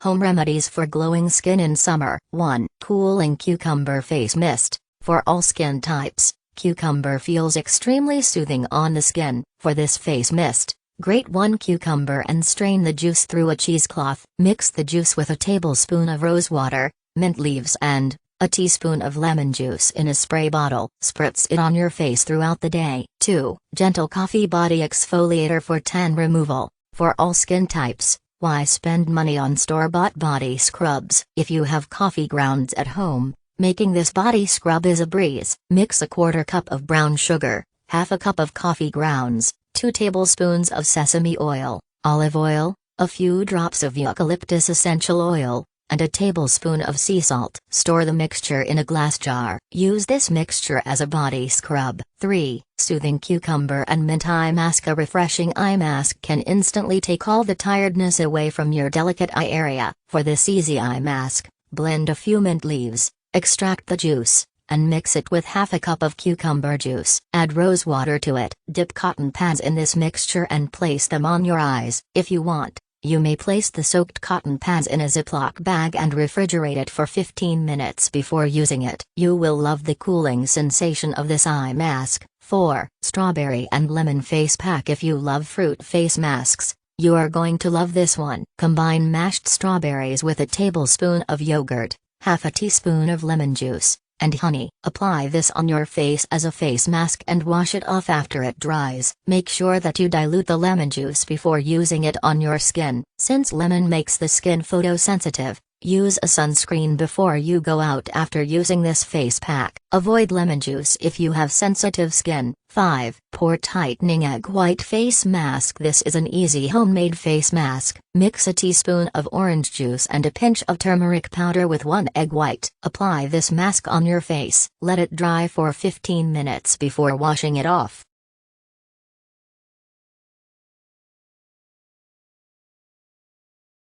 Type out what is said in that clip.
Home remedies for glowing skin in summer. 1. Cooling cucumber face mist. For all skin types, cucumber feels extremely soothing on the skin. For this face mist, grate 1 cucumber and strain the juice through a cheesecloth. Mix the juice with a tablespoon of rose water, mint leaves and a teaspoon of lemon juice in a spray bottle. Spritz it on your face throughout the day. 2. Gentle coffee body exfoliator for tan removal. For all skin types, why spend money on store-bought body scrubs? If you have coffee grounds at home, making this body scrub is a breeze. Mix a 1/4 cup of brown sugar, 1/2 cup of coffee grounds, 2 tablespoons of sesame oil, olive oil, a few drops of eucalyptus essential oil, and a tablespoon of sea salt. Store the mixture in a glass jar. Use this mixture as a body scrub. 3. Soothing cucumber and mint eye mask. A refreshing eye mask can instantly take all the tiredness away from your delicate eye area. For this easy eye mask, blend a few mint leaves, extract the juice, and mix it with 1/2 cup of cucumber juice. Add rose water to it. Dip cotton pads in this mixture and place them on your eyes. If you want, you may place the soaked cotton pads in a Ziploc bag and refrigerate it for 15 minutes before using it. You will love the cooling sensation of this eye mask. 4. Strawberry and lemon face pack. If you love fruit face masks, you are going to love this one. Combine mashed strawberries with a tablespoon of yogurt, 1/2 teaspoon of lemon juice, and honey. Apply this on your face as a face mask and wash it off after it dries. Make sure that you dilute the lemon juice before using it on your skin. Since lemon makes the skin photosensitive, use a sunscreen before you go out after using this face pack. Avoid lemon juice if you have sensitive skin. 5. Pore tightening egg white face mask. This is an easy homemade face mask. Mix a teaspoon of orange juice and a pinch of turmeric powder with 1 egg white. Apply this mask on your face. Let it dry for 15 minutes before washing it off.